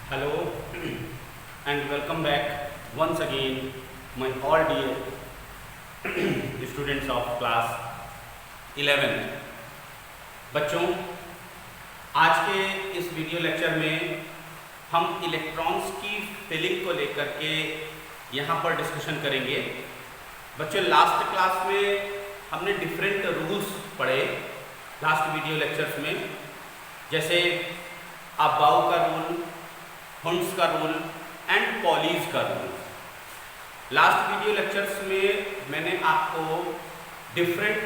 Hello and welcome back once again, my all dear students of class 11। बच्चों, आज के इस वीडियो लेक्चर में हम इलेक्ट्रॉन्स की फिलिंग को लेकर के यहाँ पर डिस्कशन करेंगे। बच्चों, लास्ट क्लास में हमने डिफरेंट रूल्स पढ़े लास्ट वीडियो लेक्चर्स में, जैसे अबाउ का रूल, हुंड्स का रूल एंड पॉलीज का रूल। लास्ट वीडियो लेक्चर्स में मैंने आपको डिफरेंट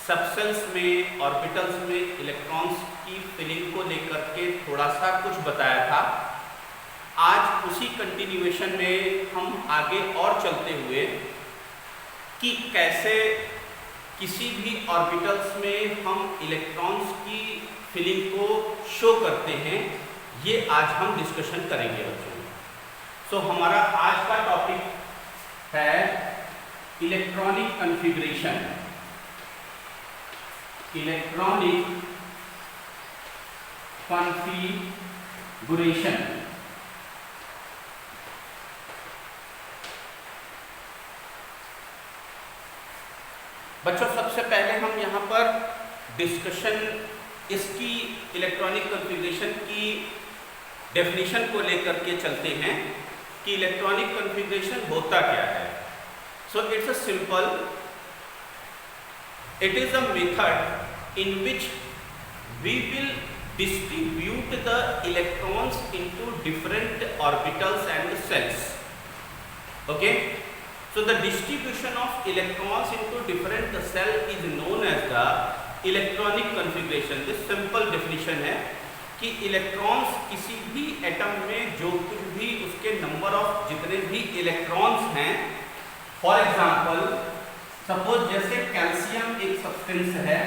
सबसेल्स में, ऑर्बिटल्स में इलेक्ट्रॉन्स की फिलिंग को लेकर के थोड़ा सा कुछ बताया था। आज उसी कंटिन्यूएशन में हम आगे और चलते हुए कि कैसे किसी भी ऑर्बिटल्स में हम इलेक्ट्रॉन्स की फिलिंग को शो करते हैं, ये आज हम डिस्कशन करेंगे बच्चों। सो हमारा आज का टॉपिक है इलेक्ट्रॉनिक कॉन्फ़िगरेशन। Electronic configuration. बच्चों, सबसे पहले हम यहाँ पर डिस्कशन इसकी इलेक्ट्रॉनिक कॉन्फ़िगरेशन की डेफिनेशन को लेकर के चलते हैं कि इलेक्ट्रॉनिक कॉन्फ़िगरेशन होता क्या है। So it's a simple, it is a method in which we will distribute the electrons into different orbitals and cells. Okay, so the distribution of electrons into different cell is known as the electronic configuration. this simple definition है कि electrons किसी भी atom में जो कुछ भी उसके number of जितने भी इलेक्ट्रॉन्स हैं, फॉर एग्जांपल सपोज जैसे कैल्शियम एक सब्सटेंस है,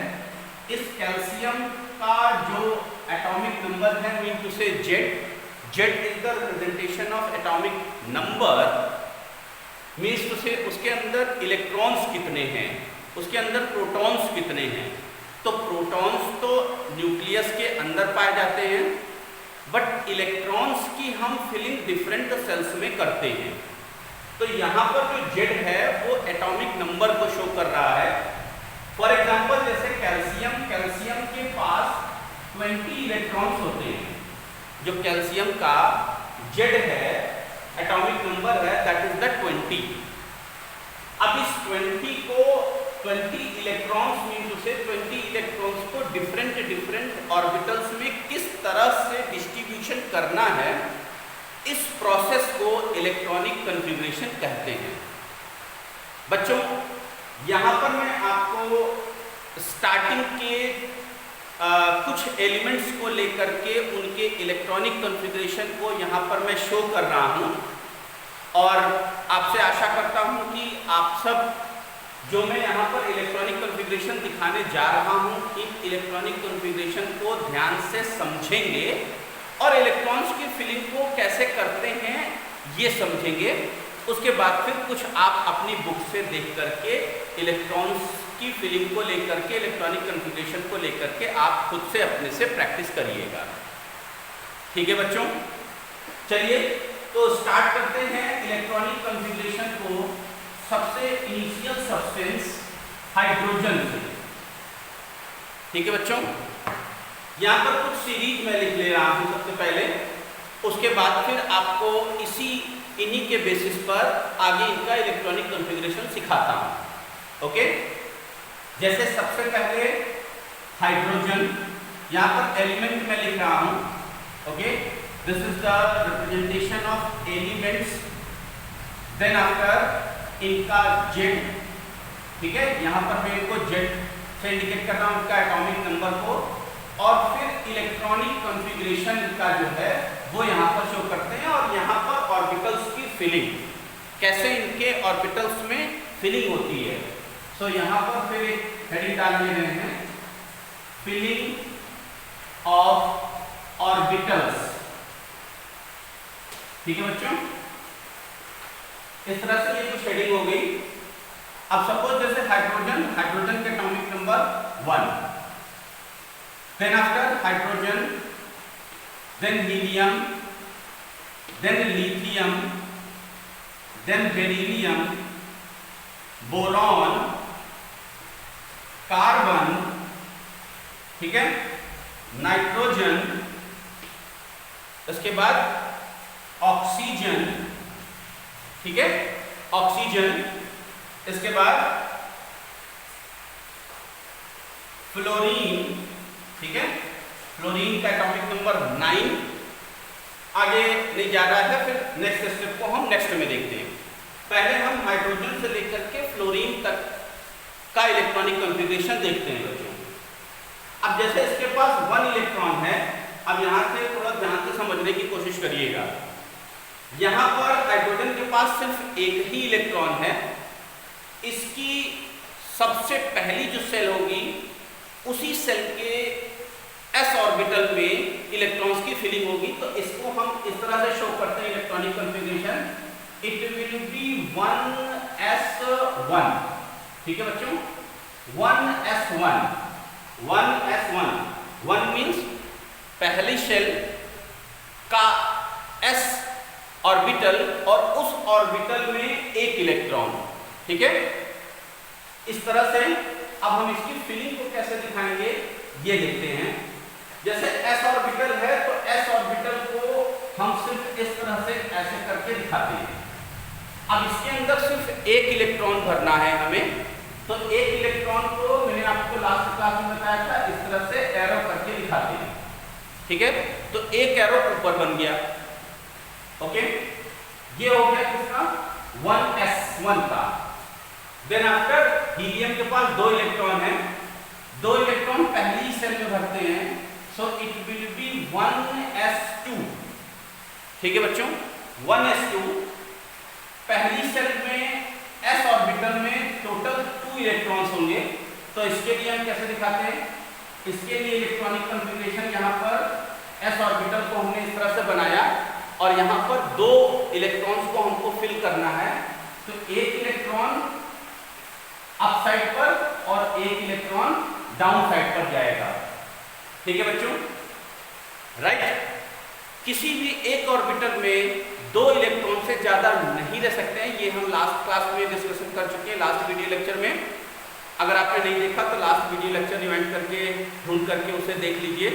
इस कैल्शियम का जो एटॉमिक नंबर है मीन टू से Z is the representation of atomic number, means टू से उसके अंदर इलेक्ट्रॉन्स कितने हैं, उसके अंदर प्रोटॉन्स कितने हैं। तो प्रोटॉन्स तो न्यूक्लियस के अंदर पाए जाते हैं, बट इलेक्ट्रॉन्स की हम फिलिंग डिफरेंट सेल्स में करते हैं। तो यहाँ पर जो जेड है वो एटॉमिक नंबर को शो कर रहा है। फॉर एग्जांपल जैसे कैल्शियम के पास 20 इलेक्ट्रॉन्स होते हैं। जो कैल्शियम का जेड है, एटॉमिक नंबर है, दैट इज द 20। अब इस 20 इलेक्ट्रॉन्स मीन टू से 20 इलेक्ट्रॉन्स को डिफरेंट ऑर्बिटल्स में किस तरह से डिस्ट्रीब्यूशन करना है, इस प्रोसेस को इलेक्ट्रॉनिक कॉन्फ़िगरेशन कहते हैं। बच्चों, यहाँ पर मैं आपको स्टार्टिंग के कुछ एलिमेंट्स को लेकर के उनके इलेक्ट्रॉनिक कॉन्फ़िगरेशन को यहाँ पर मैं शो कर रहा हूँ, और आपसे आशा करता हूँ कि आप सब जो मैं यहाँ पर इलेक्ट्रॉनिक कॉन्फ़िगरेशन दिखाने जा रहा हूँ, इन इलेक्ट्रॉनिक कॉन्फ़िगरेशन को ध्यान से समझेंगे और इलेक्ट्रॉन्स की फिलिंग को कैसे करते हैं ये समझेंगे। उसके बाद फिर कुछ आप अपनी बुक से देख करके इलेक्ट्रॉन्स की फिलिंग को लेकर के, इलेक्ट्रॉनिक कॉन्फ़िगरेशन को लेकर के आप खुद से अपने से प्रैक्टिस करिएगा। ठीक है बच्चों, चलिए तो स्टार्ट करते हैं इलेक्ट्रॉनिक कॉन्फ़िगरेशन को सबसे इनिशियल सब्सटेंस हाइड्रोजन से। ठीक है बच्चों, यहाँ पर कुछ सीरीज में लिख ले रहा हूँ सबसे पहले, उसके बाद फिर आपको इन्हीं के बेसिस पर आगे इनका इलेक्ट्रॉनिक कॉन्फ़िगरेशन सिखाता हूँ। ओके, जैसे सबसे पहले हाइड्रोजन, यहाँ पर एलिमेंट में लिख रहा हूँ। Okay, this is the representation of elements. Then after इनका जेड, ठीक है, यहाँ पर मैं इनको जेड से इंडिकेट कर रहा हूँ इनका एटॉमिक नंबर को, और फिर इलेक्ट्रॉनिक कॉन्फ़िगरेशन का जो है वो यहाँ पर शो करते हैं, और यहाँ पर ऑर्बिटल्स की फिलिंग, कैसे इनके ऑर्बिटल्स में फिलिंग होती है। सो यहाँ पर फिर एक हेडिंग डाल दे रहे हैं, फिलिंग ऑफ ऑर्बिटल्स। ठीक है बच्चों, इस तरह से ये कुछ हेडिंग हो गई। अब सपोज जैसे हाइड्रोजन के atomic number 1, then after hydrogen, then helium, then lithium, then beryllium, boron, carbon, ठीक है, नाइट्रोजन, उसके बाद ऑक्सीजन, ठीक है, ऑक्सीजन, इसके बाद फ्लोरीन, ठीक है, फ्लोरीन का एटॉमिक नंबर 9। आगे नहीं जा रहा है, फिर नेक्स्ट स्टेप को हम नेक्स्ट में देखते हैं। पहले हम हाइड्रोजन से लेकर के फ्लोरीन तक का इलेक्ट्रॉनिक कॉन्फ़िगरेशन देखते हैं बच्चों। अब जैसे इसके पास 1 इलेक्ट्रॉन है, अब यहाँ से थोड़ा ध्यान से समझने की कोशिश करिएगा। यहाँ पर हाइड्रोजन के पास सिर्फ एक ही इलेक्ट्रॉन है। इसकी सबसे पहली जो सेल होगी, उसी सेल के s ऑर्बिटल में इलेक्ट्रॉन्स की फिलिंग होगी। तो इसको हम इस तरह से शो करते हैं electronic configuration, it will B 1s1, ठीक है बच्चों, 1s1, 1s1, 1 मीन्स पहली सेल का s ऑर्बिटल और उस ऑर्बिटल में एक इलेक्ट्रॉन, ठीक है। इस तरह से अब हम इसकी फिलिंग को कैसे दिखाएंगे ये देखते हैं। जैसे s ऑर्बिटल है तो s ऑर्बिटल को हम सिर्फ इस तरह से ऐसे करके दिखाते हैं। अब इसके अंदर सिर्फ एक इलेक्ट्रॉन भरना है हमें, तो एक इलेक्ट्रॉन को मैंने आपको लास्ट क्लास में बताया था, इस तरह से एरो करके दिखाते हैं, ठीक है। तो एक एरो ऊपर बन गया, ओके, ये हो गया किसका, 1s1 का। देन आफ्टर हीलियम के पास 2 इलेक्ट्रॉन है, 2 इलेक्ट्रॉन पहली सेल में भरते हैं, so it will B 1s2, ठीक है बच्चों, 1s2। पहली सेल में s ऑर्बिटल में टोटल 2 इलेक्ट्रॉन्स होंगे, तो इसके लिए हम कैसे दिखाते हैं, इसके लिए इलेक्ट्रॉनिक कॉन्फ़िगरेशन यहाँ पर s ऑर्बिटल को हमने इस तरह से बनाया और यहाँ पर 2 इलेक्ट्रॉन्स को हमको फिल करना है। तो एक इलेक्ट्रॉन अप साइड पर और एक इलेक्ट्रॉन डाउन साइड पर जाएगा, ठीक है बच्चों, राइट। किसी भी एक ऑर्बिटल में 2 इलेक्ट्रॉन से ज्यादा नहीं रह सकते हैं, ये हम लास्ट क्लास में डिस्कशन कर चुके हैं, लास्ट वीडियो लेक्चर में। अगर आपने नहीं देखा तो लास्ट वीडियो लेक्चर रिवाइंड करके ढूंढ करके उसे देख लीजिए,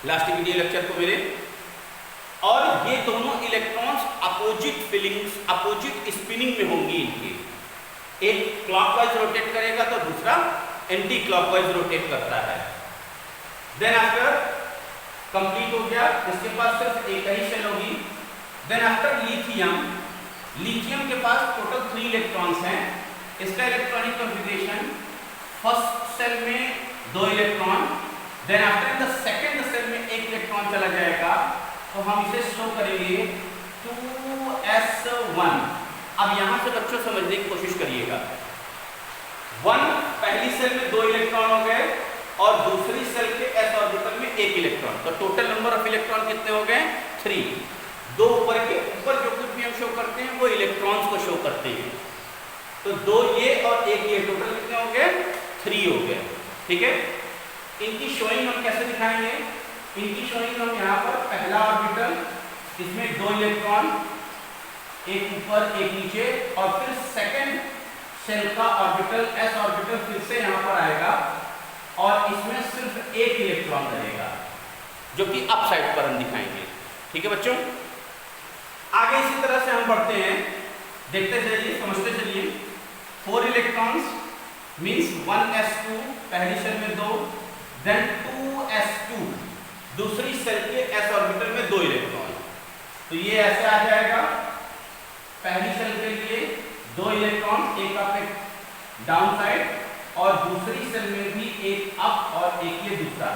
लास्ट वीडियो लेक्चर को मेरे। और ये दोनों electrons opposite fillings, opposite spinning में होंगी इनकी, एक क्लॉकवाइज रोटेट करेगा तो दूसरा एंटी क्लॉकवाइज रोटेट करता है। देन आफ्टर कंप्लीट हो गया, इसके पास सिर्फ एक ही सेल होगी। देन आफ्टर लिथियम, लिथियम के पास टोटल 3 इलेक्ट्रॉन्स हैं। इसका इलेक्ट्रॉनिक कॉन्फ़िगरेशन, फर्स्ट सेल में 2 electron, then after the second shell में 1 इलेक्ट्रॉन चला जाएगा, तो हम इसे शो करेंगे 2s1। अब यहां से बच्चों समझने की कोशिश करिएगा, 1 पहली सेल में 2 इलेक्ट्रॉन हो गए और दूसरी सेल के s ऑर्बिटल में 1 इलेक्ट्रॉन, तो टोटल नंबर ऑफ इलेक्ट्रॉन कितने हो गए, 3। 2 ऊपर के, ऊपर जो कुछ भी हम शो करते हैं वो इलेक्ट्रॉन्स को शो करते हैं, तो 2 ये और 1 ये, टोटल कितने हो गए, 3 हो गए, ठीक है। इनकी शोइंग हम कैसे दिखाएंगे, इनकी शोइंग हम यहाँ पर पहला ऑर्बिटल, इसमें 2 इलेक्ट्रॉन, एक ऊपर एक नीचे, और फिर सेकंड सेल का ऑर्बिटल s ऑर्बिटल फिर से यहाँ पर आएगा और इसमें सिर्फ 1 इलेक्ट्रॉन रहेगा, जो कि अप साइड पर हम दिखाएंगे, ठीक है बच्चों। आगे इसी तरह से हम बढ़ते हैं, देखते चलिए, समझते चलिए। 4 इलेक्ट्रॉन्स मीन्स 1s2 पहली सेल में 2, देन 2s2 दूसरी सेल के s ऑर्बिटल में 2 इलेक्ट्रॉन, तो ये ऐसे आ जाएगा। पहली सेल के लिए 2 इलेक्ट्रॉन, एक अप एक डाउन साइड, और दूसरी सेल में भी एक अप और एक ये दूसरा।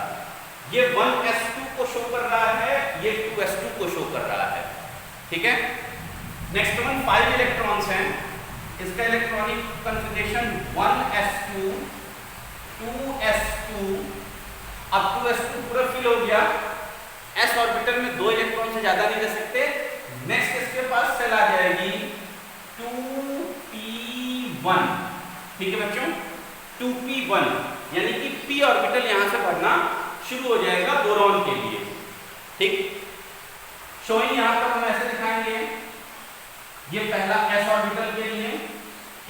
ये 1s2 को शो कर रहा है, ये 2s2 को शो कर रहा है, ठीक है। नेक्स्ट वन 5 इलेक्ट्रॉन्स हैं, इसका इलेक्ट्रॉनिक कॉन्फ़िगरेशन 1s2, 2s2, अब 2s2 पूरा फिल हो गया, s ऑर्बिटल में 2 इलेक्ट्रॉन से ज्यादा नहीं रह सकते। नेक्स्ट इसके पास सेल आ जाएगी 2p1, ठीक है बच्चों, 2p1, यानी कि p ऑर्बिटल यहां से भरना शुरू हो जाएगा बोरॉन के लिए, ठीक। शोइंग यहाँ पर हम ऐसे दिखाएंगे, ये पहला s ऑर्बिटल के लिए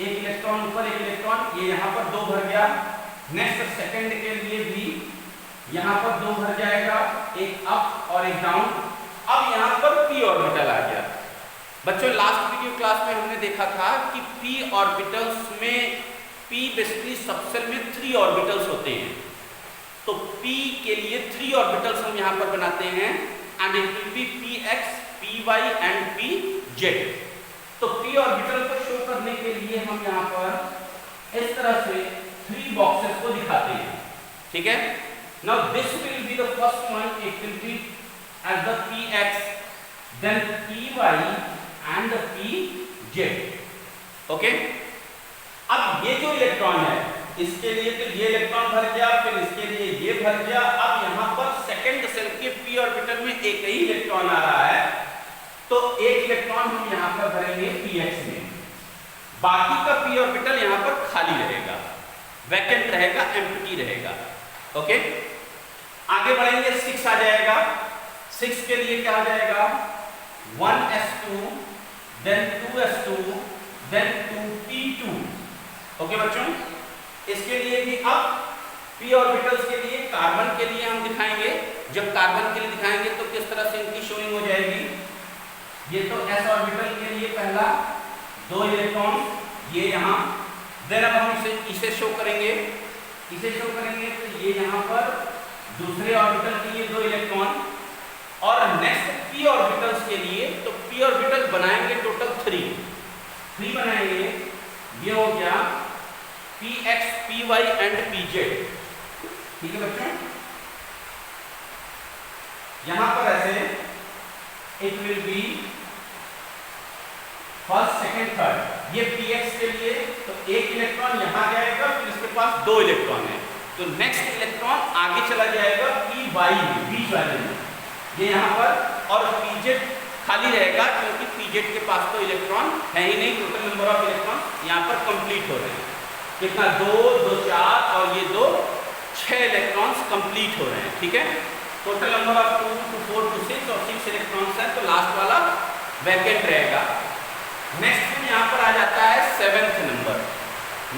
एक इलेक्ट्रॉन ऊपर एक इलेक्ट्रॉन, ये यहाँ पर 2 भर गया। नेक्स्ट सेकंड के लिए भी यहाँ पर 2 भर जाएगा, एक अप और एक डाउन। अब यहाँ पर p ऑर्बिटल आ गया। बच्चों लास्ट वीडियो क्लास में हमने देखा था कि p ऑर्बिटल्स में p बेसिकली सबसेल में 3 ऑर्बिटल्स होते हैं। तो p के लिए 3 ऑर्बिटल्स हम यहाँ पर बनाते हैं and it will B px, py and pz। तो p ऑर्बिटल को शो करने के लिए हम यहाँ पर इस तरह से 3 बॉक्सेस को दिखाते हैं, ठीक है। Now this will be the first one, it will be as the px, then py and the pz, okay. अब ये जो इलेक्ट्रॉन है इसके लिए तो ये इलेक्ट्रॉन भर गया, फिर इसके लिए ये भर गया। अब यहाँ पर सेकंड सेल के p ऑर्बिटल में एक ही इलेक्ट्रॉन आ रहा है, तो एक इलेक्ट्रॉन हम यहाँ पर भरेंगे px में, बाकी का p ऑर्बिटल यहाँ पर खाली रहेगा, वैकेंट रहेगा, एम्प्टी रहेगा, ओके। आगे बढ़ेंगे, 6 आ जाएगा। 6 के लिए क्या आ जाएगा, 1s2, then 2s2, then 2p2, okay बच्चों। इसके लिए भी अब p ऑर्बिटल्स के लिए, कार्बन के लिए हम दिखाएंगे। जब कार्बन के लिए दिखाएंगे तो किस तरह से इनकी शोइंग हो जाएगी। ये तो s ऑर्बिटल के लिए पहला 2 इलेक्ट्रॉन, ये यहाँ। देन अब हम इसे शो करेंगे, तो ये यहाँ पर दूसरे ऑर्बिटल के लिए 2 इलेक्ट्रॉन। और नेक्स्ट p ऑर्बिटल्स के लिए तो p ऑर्बिटल बनाएंगे टोटल 3 बनाएंगे। ये हो गया px, py एंड pz, ठीक है बच्चों। यहां पर ऐसे it will B first, second, third. ये px के लिए तो एक इलेक्ट्रॉन यहां जाएगा, फिर इसके पास 2 इलेक्ट्रॉन है, तो नेक्स्ट इलेक्ट्रॉन आगे चला जाएगा py में, बीच वाले में, ये यहां पर। और pz खाली रहेगा क्योंकि pz के पास तो इलेक्ट्रॉन है ही नहीं। टोटल नंबर ऑफ इलेक्ट्रॉन यहां पर कंप्लीट हो रहे हैं। कितना, 2, 2, 4 और ये 2, 6 इलेक्ट्रॉन्स कंप्लीट हो रहे हैं, ठीक है। टोटल नंबर ऑफ 2, 2, 4, 2, 6 और 6 इलेक्ट्रॉन्स है, तो लास्ट वाला वैकेंट रहेगा। नेक्स्ट में यहाँ पर आ जाता है 7th नंबर,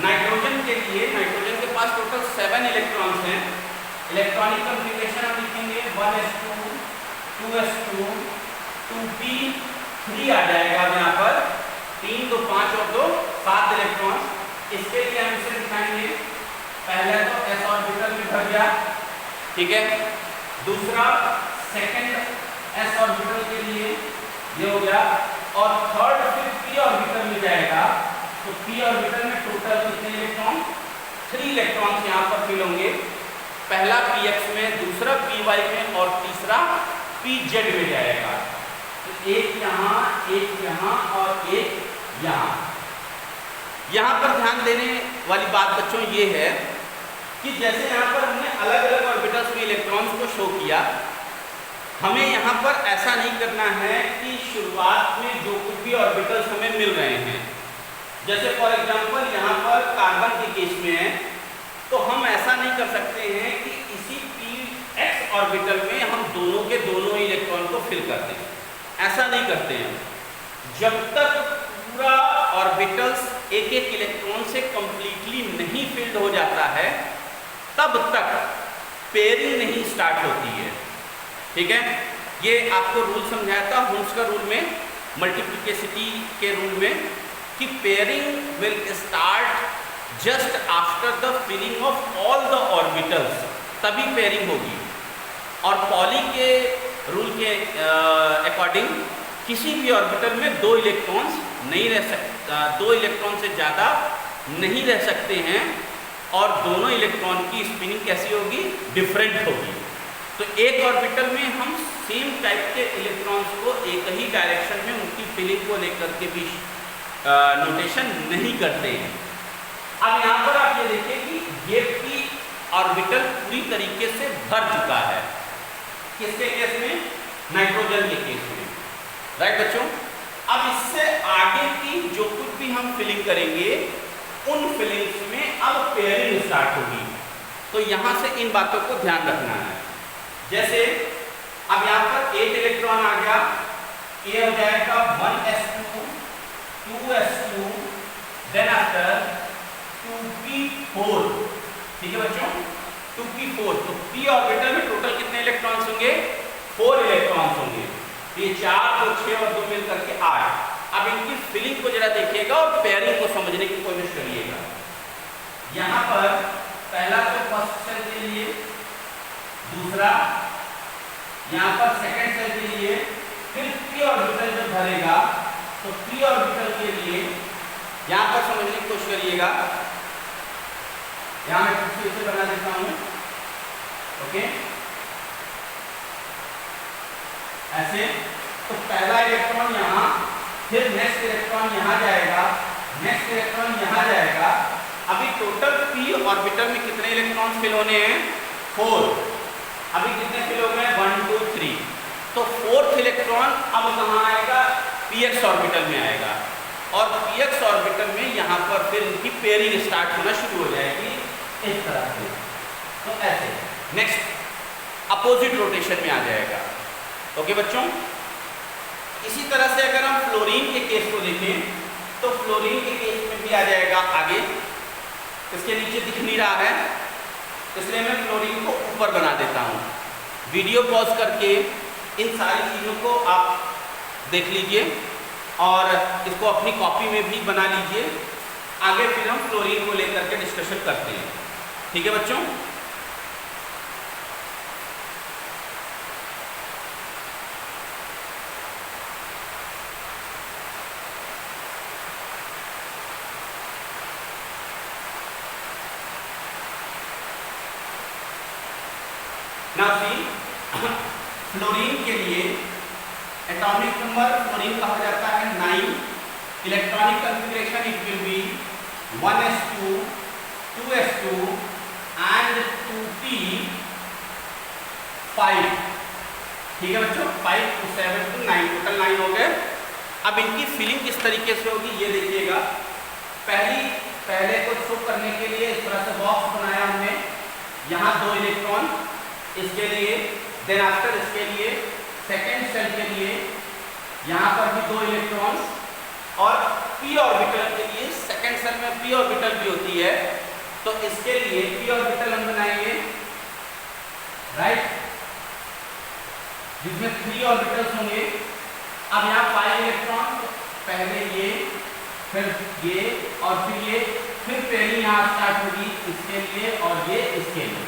नाइट्रोजन के लिए। नाइट्रोजन के पास टोटल 7 इलेक्ट्रॉन्स हैं। इलेक्ट्रॉनिक कॉन्फ़िगरेशन हम लिखेंगे 1s2, 2s2, 2p3 आ जाएगा यहाँ पर, 3, 2, 5 और 2, 7 इलेक्ट्रॉन। इसके लिए हम इसे दिखाएंगे, पहला तो s ऑर्बिटल में भर गया, ठीक है। दूसरा सेकंड s ऑर्बिटल के लिए ये हो गया, और थर्ड फिर p ऑर्बिटल में जाएगा। तो p ऑर्बिटल में टोटल कितने इलेक्ट्रॉन, 3 इलेक्ट्रॉन यहाँ पर फिल होंगे। पहला px में, दूसरा py में और तीसरा pz में जाएगा। तो एक यहाँ, एक यहाँ और एक यहाँ। यहाँ पर ध्यान देने वाली बात बच्चों ये है कि जैसे यहाँ पर हमने अलग अलग ऑर्बिटल्स में इलेक्ट्रॉन्स को शो किया, हमें यहाँ पर ऐसा नहीं करना है कि शुरुआत में जो कुछ भी ऑर्बिटल्स हमें मिल रहे हैं, जैसे फॉर एग्जांपल यहाँ पर कार्बन के केस में है, तो हम ऐसा नहीं कर सकते हैं कि इसी px ऑर्बिटल में हम दोनों के दोनों इलेक्ट्रॉन को फिल कर दें। ऐसा नहीं करते हैं। जब तक पूरा ऑर्बिटल्स एक एक इलेक्ट्रॉन से कंप्लीटली नहीं फिल्ड हो जाता है, तब तक पेयरिंग नहीं स्टार्ट होती है, ठीक है। ये आपको रूल समझाया था हुन्स का रूल में, मल्टीप्लिकेसिटी के रूल में, कि pairing will start just after the filling of all the orbitals, तभी पेयरिंग होगी। और पॉली के रूल के अकॉर्डिंग किसी भी ऑर्बिटल में 2 इलेक्ट्रॉन्स नहीं रह सकता, 2 इलेक्ट्रॉन से ज़्यादा नहीं रह सकते हैं, और दोनों इलेक्ट्रॉन की स्पिनिंग कैसी होगी, डिफरेंट होगी। तो एक ऑर्बिटल में हम सेम टाइप के इलेक्ट्रॉन्स को एक ही डायरेक्शन में उनकी फिलिंग को लेकर के भी नोटेशन नहीं करते हैं। अब यहाँ पर आप ये देखिए कि ये p ऑर्बिटल पूरी तरीके से भर चुका है। किसके केस में, नाइट्रोजन के केस में, राइट बच्चों। अब इससे आगे की जो कुछ भी हम फिलिंग करेंगे, उन फिलिंग्स में अब पेयरिंग स्टार्ट होगी। तो यहाँ से इन बातों को ध्यान रखना है। जैसे अब यहाँ पर 8 इलेक्ट्रॉन आ गया, ये हो जाएगा 1s2 2s2 then after 2p4, ठीक है बच्चों 2p4। तो p ऑर्बिटल में टोटल कितने इलेक्ट्रॉन्स होंगे? 4 इलेक्ट्रॉन्स होंगे। ये 4 तो 6 और 2 मिलकर के 8। अब इनकी फिलिंग को जरा देखिएगा और पेयरिंग को समझने की कोशिश करिएगा। यहाँ पर पहला तो फर्स्ट सेल के लिए, दूसरा यहाँ पर सेकंड सेल के लिए, फिर p ऑर्बिटल जो भरेगा तो p ऑर्बिटल के लिए यहाँ पर समझने की कोशिश करिएगा। यहाँ मैं कुछ इसे बना देता हूँ, ओके ऐसे। तो पहला इलेक्ट्रॉन यहाँ, फिर नेक्स्ट इलेक्ट्रॉन यहाँ जाएगा, नेक्स्ट इलेक्ट्रॉन यहाँ जाएगा। अभी टोटल p ऑर्बिटल में कितने इलेक्ट्रॉन फिल होने हैं? 4। अभी कितने फिल हो गए? 1 2 3। तो फोर्थ इलेक्ट्रॉन अब कहाँ आएगा? px ऑर्बिटल में आएगा, और px ऑर्बिटल में यहाँ पर फिर इनकी पेयरिंग स्टार्ट होना शुरू हो जाएगी इस तरह से। तो ऐसे नेक्स्ट अपोजिट रोटेशन में आ जाएगा। ओके बच्चों, इसी तरह से अगर हम फ्लोरीन के केस को देखें तो फ्लोरीन के केस में भी आ जाएगा आगे। इसके नीचे दिख नहीं रहा है, इसलिए मैं फ्लोरीन को ऊपर बना देता हूँ। वीडियो पॉज करके इन सारी चीज़ों को आप देख लीजिए और इसको अपनी कॉपी में भी बना लीजिए। आगे फिर हम फ्लोरीन को लेकर के डिस्कशन करते हैं, ठीक है बच्चों। Now see, फ्लोरीन के लिए एटॉमिक नंबर फ्लोरीन कहा जाता है 9। Electronic configuration it will B 1s2 2s2 and 2p5, ठीक है बच्चों। 5 to 7 to 9, टोटल 9 हो गए। अब इनकी फिलिंग किस तरीके से होगी ये देखिएगा। पहले को शो करने के लिए इस तरह से बॉक्स बनाया हमने, यहाँ 2 इलेक्ट्रॉन इसके लिए, देन आफ्टर इसके लिए सेकेंड सेल के लिए यहाँ पर भी 2 इलेक्ट्रॉन्स, और p ऑर्बिटल के लिए सेकेंड सेल में p ऑर्बिटल भी होती है, तो इसके लिए p ऑर्बिटल हम बनाएंगे, राइट, जिसमें 3 ऑर्बिटल्स होंगे। अब यहाँ 5 इलेक्ट्रॉन, पहले ये, फिर ये और फिर ये, फिर पहली यहाँ स्टार्ट होगी इसके लिए और ये इसके लिए,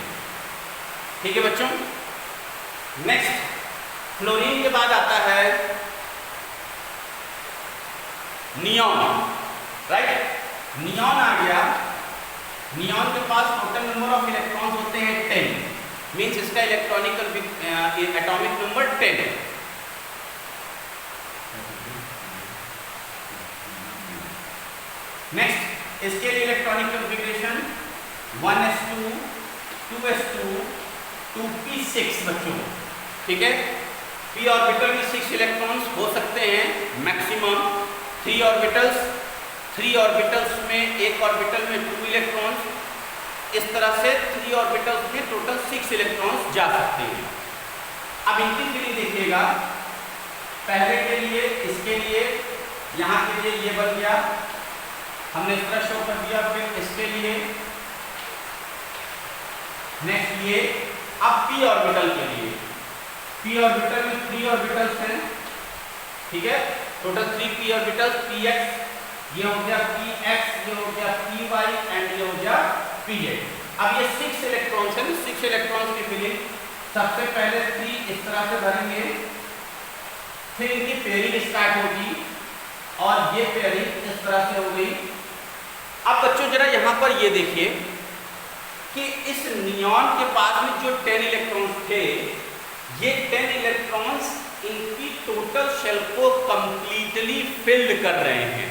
ठीक है बच्चों। नेक्स्ट फ्लोरीन के बाद आता है नियॉन, राइट। नियॉन आ गया। नियॉन के पास टोटल नंबर ऑफ इलेक्ट्रॉन्स होते हैं 10, मींस इसका इलेक्ट्रॉनिक एटॉमिक नंबर 10। नेक्स्ट इसके लिए electronic configuration 1s2 2s2 2p6 बच्चों, ठीक है। p ऑर्बिटल में 6 इलेक्ट्रॉन्स हो सकते हैं मैक्सिमम। 3 ऑर्बिटल्स में एक ऑर्बिटल में 2 इलेक्ट्रॉन्स, इस तरह से 3 ऑर्बिटल्स में टोटल 6 इलेक्ट्रॉन्स जा सकते हैं। अब इनकी फिलिंग देखिएगा। पहले के लिए, इसके लिए, यहाँ के लिए ये बन गया, हमने इस तरह शो कर दिया। फिर इसके लिए नेक्स्ट ये, अब p ऑर्बिटल के लिए, p ऑर्बिटल में 3 ऑर्बिटल्स हैं, ठीक है, टोटल 3 p ऑर्बिटल्स, px, ये हो गया px, ये हो गया py एंड ये हो गया px। अब ये 6 इलेक्ट्रॉन्स हैं, 6 इलेक्ट्रॉन्स की फिलिंग सबसे पहले 3 इस तरह से भरेंगे, फिर इनकी पेयरिंग स्टार्ट होगी और ये पेयरिंग इस तरह से हो गई। अब बच्चों जरा यहाँ पर ये देखिए कि इस नियॉन के पास में जो 10 इलेक्ट्रॉन्स थे, ये 10 इलेक्ट्रॉन्स इनकी टोटल शेल को कंप्लीटली फिल्ड कर रहे हैं,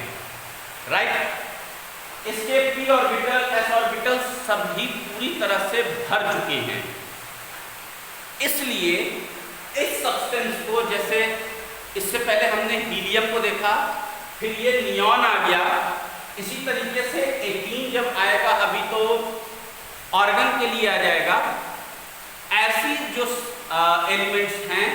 राइट। इसके p ऑर्बिटल, s ऑर्बिटल सभी पूरी तरह से भर चुके हैं। इसलिए इस सब्सटेंस को, जैसे इससे पहले हमने हीलियम को देखा, फिर ये नियॉन आ गया, इसी तरीके से 18 जब आएगा, अभी तो ऑर्गन के लिए आ जाएगा। ऐसी जो एलिमेंट्स हैं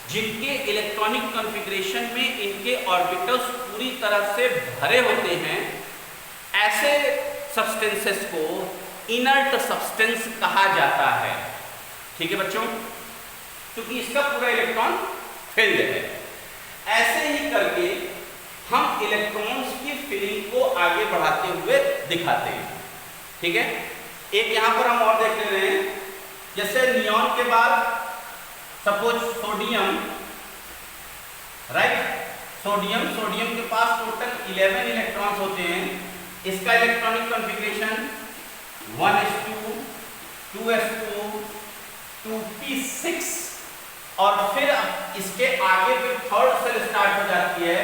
जिनके इलेक्ट्रॉनिक कॉन्फ़िगरेशन में इनके ऑर्बिटल्स पूरी तरह से भरे होते हैं, ऐसे सब्सटेंसेस को इनर्ट सब्सटेंस कहा जाता है। ठीक है बच्चों, क्योंकि इसका पूरा इलेक्ट्रॉन फिल्ड है। ऐसे ही करके हम इलेक्ट्रॉन्स की फिलिंग को आगे बढ़ाते हुए दिखाते हैं। ठीक है, एक यहां पर हम और देख ले रहे हैं, जैसे नियॉन के बाद सपोज सोडियम, राइट, सोडियम के पास टोटल 11 इलेक्ट्रॉन्स होते हैं। इसका electronic configuration 1s2, 2s2, 2p6 और फिर इसके आगे फिर थर्ड सेल स्टार्ट हो जाती है,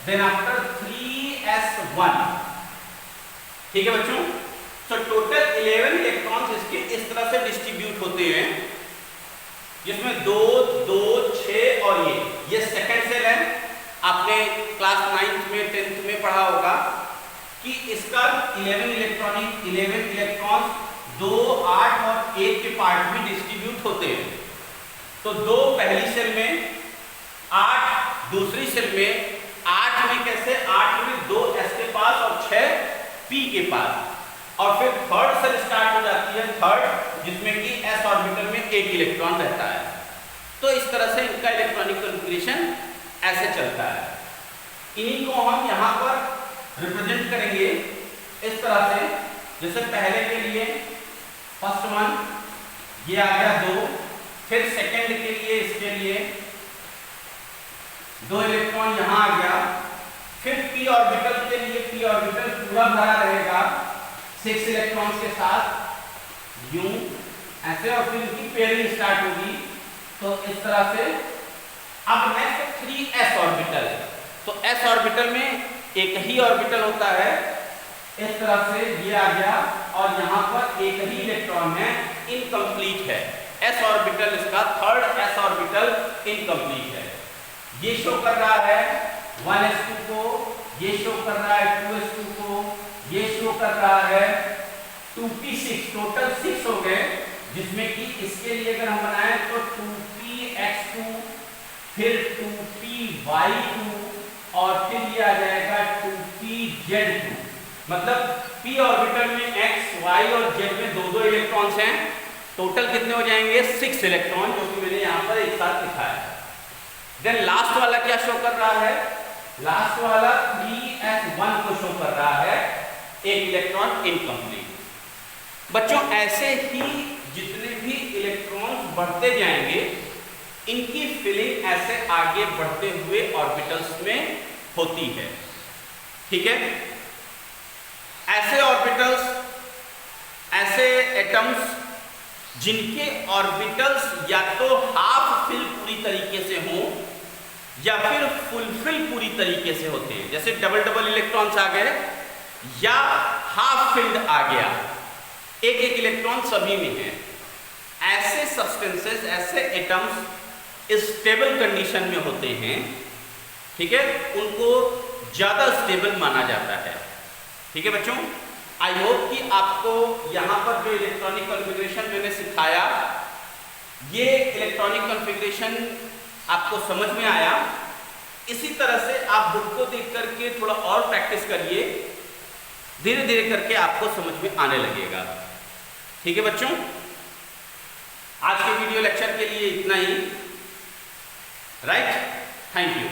देन आफ्टर 3s1। ठीक है बच्चों, तो टोटल 11 इलेक्ट्रॉन्स इसके इस तरह से डिस्ट्रीब्यूट होते हैं, जिसमें 2, 2, 6 और ये सेकंड सेल है। आपने क्लास 9th में 10th में पढ़ा होगा कि इसका 11 इलेक्ट्रॉन्स 2, 8 और 1 के पार्ट में डिस्ट्रीब्यूट होते हैं। तो 2 पहली सेल में, 8 दूसरी सेल में, 8 में कैसे, 8 में 2 s के पास और 6 p के पास, और फिर थर्ड सेल स्टार्ट हो जाती है, थर्ड, जिसमें कि s ऑर्बिटल में 1 इलेक्ट्रॉन रहता है। तो इस तरह से इनका इलेक्ट्रॉनिक कॉन्फ़िगरेशन ऐसे चलता है। इन्हीं को हम यहाँ पर रिप्रेजेंट करेंगे इस तरह से, जैसे पहले के लिए फर्स्ट वन ये आ गया 2, फिर सेकंड के लिए इसके लिए 2 इलेक्ट्रॉन यहाँ आ गया, फिर p ऑर्बिटल के लिए p ऑर्बिटल पूरा भरा रहेगा 6 इलेक्ट्रॉन्स के साथ यूं ऐसे, और फिर इनकी पेयरिंग स्टार्ट होगी। तो इस तरह से अब नेक्स्ट 3s ऑर्बिटल, तो s ऑर्बिटल में एक ही ऑर्बिटल होता है, इस तरह से ये आ गया, और यहाँ पर एक ही इलेक्ट्रॉन है, इनकम्प्लीट है। s ऑर्बिटल इसका थर्ड s ऑर्बिटल इनकम्प्लीट है। ये शो कर रहा है 1s2 को, ये शो कर रहा है 2s2 को, ये शो कर रहा है 2p6, टोटल 6 हो गए, जिसमें कि इसके लिए अगर हम बनाएं तो 2px2, फिर 2py2 और फिर ये आ जाएगा 2pz2। मतलब p ऑर्बिटल में x, y और z में 2-2 इलेक्ट्रॉन्स हैं। टोटल कितने हो जाएंगे, 6 इलेक्ट्रॉन, जो कि मैंने यहाँ पर एक साथ लिखा है। देन लास्ट वाला क्या शो कर रहा है, लास्ट वाला 3s1 को शो कर रहा है, एक इलेक्ट्रॉन इनकम्प्लीट। बच्चों ऐसे ही जितने भी इलेक्ट्रॉन्स बढ़ते जाएंगे, इनकी फिलिंग ऐसे आगे बढ़ते हुए ऑर्बिटल्स में होती है। ठीक है, ऐसे ऑर्बिटल्स, ऐसे एटम्स जिनके ऑर्बिटल्स या तो हाफ फिल पूरी तरीके से हों या फिर फुलफिल पूरी तरीके से होते हैं, जैसे डबल डबल इलेक्ट्रॉन्स आ गए या हाफ फिल्ड आ गया, एक एक इलेक्ट्रॉन सभी में है। ऐसे सब्सटेंसेस, ऐसे एटम्स स्टेबल कंडीशन में होते हैं। ठीक है, उनको ज्यादा स्टेबल माना जाता है। ठीक है बच्चों, आई होप कि आपको यहाँ पर जो इलेक्ट्रॉनिक कॉन्फ़िगरेशन मैंने सिखाया, ये इलेक्ट्रॉनिक कॉन्फ़िगरेशन आपको समझ में आया। इसी तरह से आप बुक को देख करके थोड़ा और प्रैक्टिस करिए, धीरे धीरे करके आपको समझ में आने लगेगा। ठीक है बच्चों, आज के वीडियो लेक्चर के लिए इतना ही। Right, thank you.